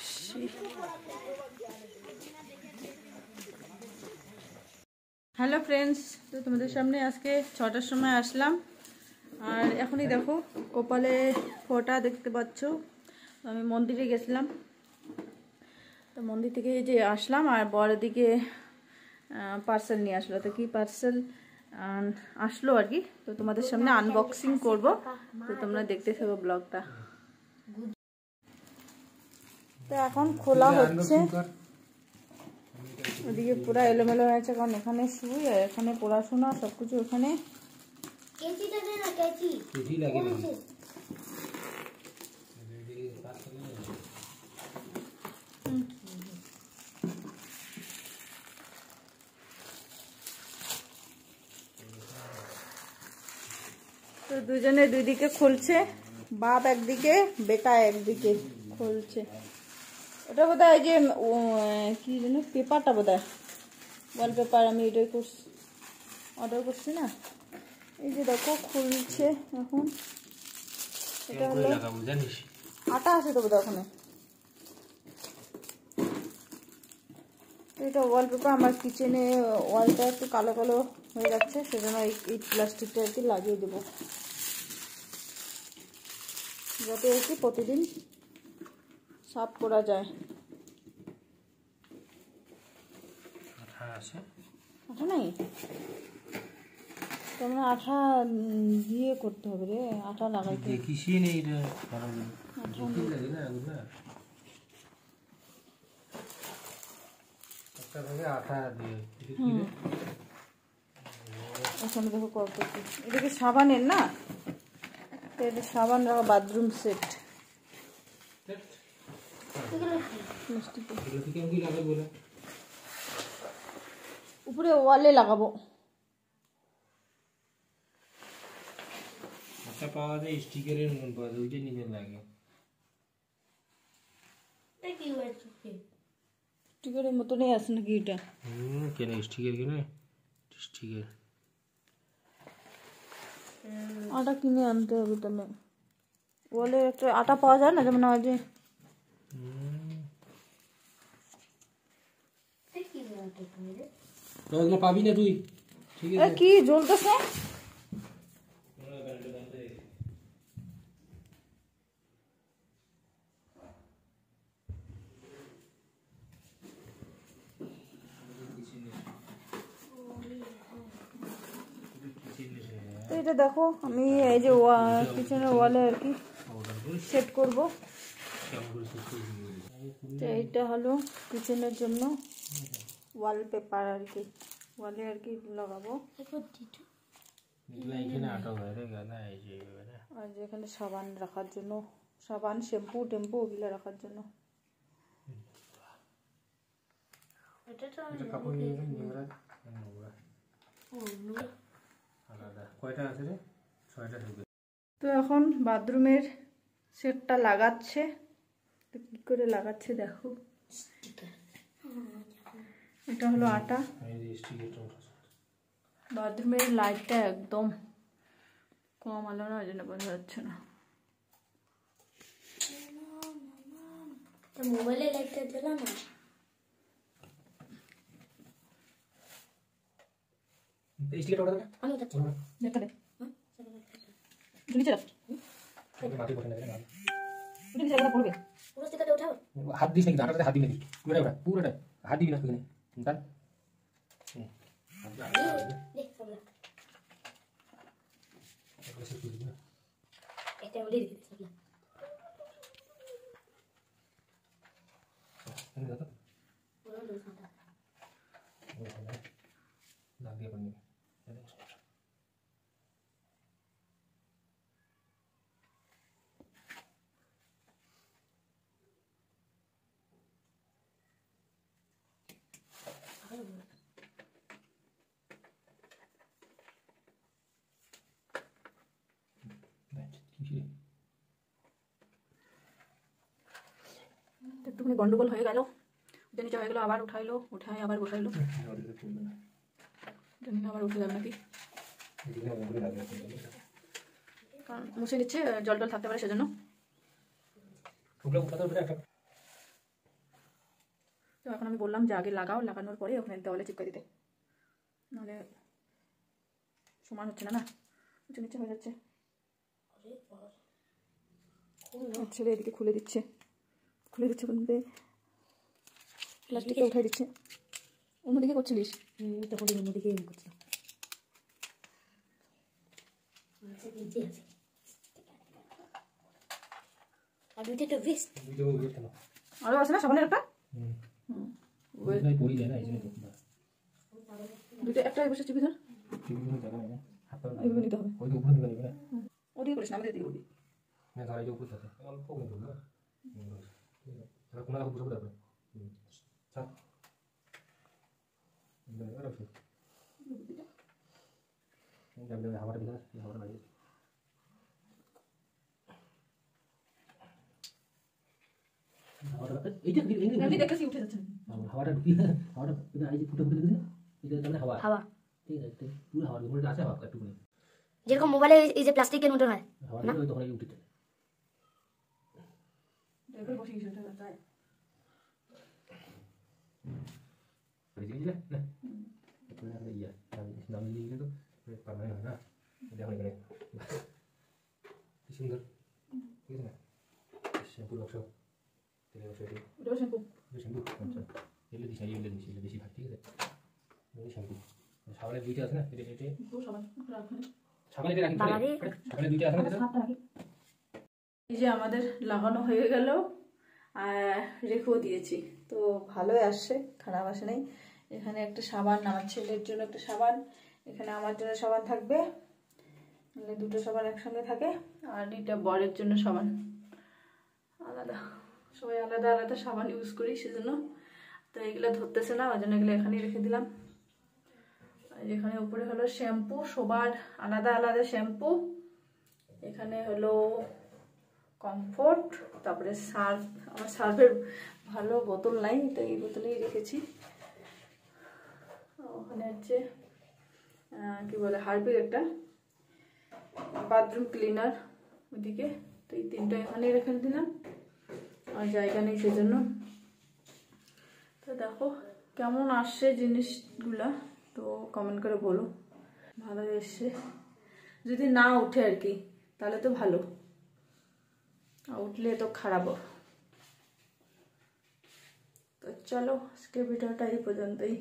আসছি। Hello friends, তো তোমাদের সামনে আজকে 6টার সময় আসলাম। আর এখনই দেখো কপালে ফোঁটা দেখতে পাচ্ছ। আমি মন্দিরে গেছিলাম, তো মন্দির থেকে এই যে আসলাম আর বড় দিকে পার্সেল নিয়ে আসলো। তো কি পার্সেল আসলো আর কি, তো তোমাদের সামনে আনবক্সিং করব, তো তোমরা দেখতে থাকো ব্লগটা। তো এখন খোলা হচ্ছে। ওদিকে পুরো এলোমেলো হয়েছে, কারণ এখানে শুই আর এখানে পড়াশোনা সবকিছু এখানে। তো দুজনে দুই দিকে খুলছে, বাপ একদিকে বেটা একদিকে খুলছে। ওটা বোধ হয় যে কি যেন পেপারটা বোধ হয় ওয়ালপেপার, আমি এটাই অর্ডার করছি না। এই যে দেখো খুলছে এখন। এটা হলো আটা আছে তো বোধ হয় ওখানে। এটা ওয়ালপেপার, আমার কিচেনে ওয়ালটা একটু কালো কালো হয়ে যাচ্ছে, সেজন্য এই প্লাস্টিকটা আর কি লাগিয়ে দেবো, যাতে আর কি প্রতিদিন সাফ করা যায়। আঠা নাই, তোমরা আঠা দিয়ে করতে হবে রে, আঠা লাগাইতে ওখানে দেখো কত কি। এটা কি সাবানের না, এটা সাবান রাখা বাথরুম সেট। উপরে ওয়ালে লাগাবো। পাওয়া যায় স্টিকারের মন পাওয়া যায়, ওইটা নিবে লাগে। স্টিকারের মতনই আছে নাকি এটা? কেন স্টিকার কেন? স্টিকার আটা কিনে আনতে হবে তাহলে। ওয়ালে একটা আটা পাওয়া যায় না, যেমন ওই যে পাবি না তুই। ঠিক আছে, কি জ্বলতেছে? তো এটা দেখো, আমি এই যে কিচেনের ওয়ালে আর কি সেট করব। তো এইটা হলো কিচেনের জন্য ওয়ালপেপার আর কি, ওয়ালে আর কি লাগাবো। আর যেখানে সাবান রাখার জন্য, সাবান শ্যাম্পু টেম্পু ওগুলো রাখার জন্য। তো এখন বাথরুমের সেটটা লাগাচ্ছে। তো কি করে লাগাচ্ছে দেখো। এটা হলো আটা। বাথরুমের লাইটটা একদম কম আলো না, ওই জন্য বোঝা যাচ্ছে না। মোবাইলে লাইটটা জ্বালা না। স্টিকারটা ওটা আমি যাচ্ছি দেখা দে নিচে রাখ, মাটি পড়ে না নিচে রাখা পড়বে। পুরো স্টিকারটা উঠাও। হাত দিস নাকি? হাতটাতে হাত দিবি নাকি? পুরোটা হাত দিবি না তুই। তার দেখ সবলা এটা বলি দিতে সবলা পুরো দুসাটা লাগ দিয়ে বনি। একটুখানি গন্ডগোল হয়ে গেল, নিচে হয়ে গেল, আবার উঠাইলো, উঠাই আবার বসাইলো, আবার উঠে যাবে নাকি, কারণ মুছে নিচ্ছে, জল টল থাকতে পারে সেজন্য। তো এখন আমি বললাম যে আগে লাগাও, লাগানোর পরে ওখানে দেওয়ালে চিপকা দিতে, নাহলে সমান হচ্ছে না, উঁচু নিচে হয়ে যাচ্ছে। ছেলে এদিকে খুলে দিচ্ছে বলতে প্লাস্টিকটা উঠাই দিচ্ছে। অন্যদিকে করছিলিস? তখন অন্যদিকে করছিলাম। আর দুইটা তো বেস্ট। আরও আছে না সাবানের একটা? পড়ি যায় না, এই জন্য দুটো একটা বসে চিপি ধর, এইভাবে নিতে হবে। ওই উপরে দিবে না, ওদিকে করিস না, আমাদের দিকে করবি। না ধর এই যে উপরে থাকে অল্প করে দেবো না, এবার কোনা বসে পড়ে যাবে। স্যার হাওয়াটা দিকে হাওয়াটা লাগিয়ে এমনি দেখেছি উঠে যাচ্ছে। হাওয়াটা এই যে ফুটে দেখেছি, এটা তাহলে হাওয়া হাওয়া ঠিক আছে, পুরো হাওয়ার উপরে আছে হাওয়া একটু করে যেরকম মোবাইলে এই যে প্লাস্টিকের মতন হয় হাওয়া দিলে তখন এই উঠে দেখে বসে গেছে ওটা যায়। বুঝলি না তুমি এখন ইয়া নাম দিয়ে গেলে তো পারমানেন্ট হয় না। দেখো এখানে কি সুন্দর, ঠিক আছে না? শ্যাম্পুর বাক্স, তেলের বাক্স, ওটাও শ্যাম্পু। শ্যাম্পু আচ্ছা এগুলো দিস না, এগুলো দিস, এগুলো বেশি ভাগ, ঠিক আছে? শ্যাম্পু সাবানের দুইটা আছে না, এটা সাবান রাখবেন, সাবানের এটা রাখি, সাবানের দুইটা আছে না এটা? এই যে আমাদের লাগানো হয়ে গেল আর রেখেও দিয়েছি, তো ভালোই আসছে, খারাপ আসে নাই। এখানে একটা সাবান, আমার ছেলের জন্য একটা সাবান, এখানে আমার জন্য সাবান থাকবে, মানে দুটো সাবান একসঙ্গে থাকে। আর এটা বরের জন্য সাবান আলাদা, সবাই আলাদা আলাদা সাবান ইউজ করি সেজন্য। তো এগুলো ধরতেছে না, ওই জন্য এগুলো এখানেই রেখে দিলাম। আর এখানে উপরে হলো শ্যাম্পু, সবার আলাদা আলাদা শ্যাম্পু। এখানে হলো কমফোর্ট, তারপরে সার্ফ, আমার সার্ফের ভালো বোতল নাই, তো এই বোতলেই রেখেছি। ওখানে হচ্ছে কি বলে হারপিক, একটা বাথরুম ক্লিনার ওইদিকে, তো এই তিনটা এখানেই রেখে দিলাম, আর জায়গা নেই সেজন্য। তো দেখো কেমন আসছে জিনিসগুলা, তো কমেন্ট করে বলো ভালো এসছে। যদি না উঠে আর কি তাহলে তো ভালো, উঠলে তো খারাপ। তো চলো আজকে ভিডিওটা এই পর্যন্তই।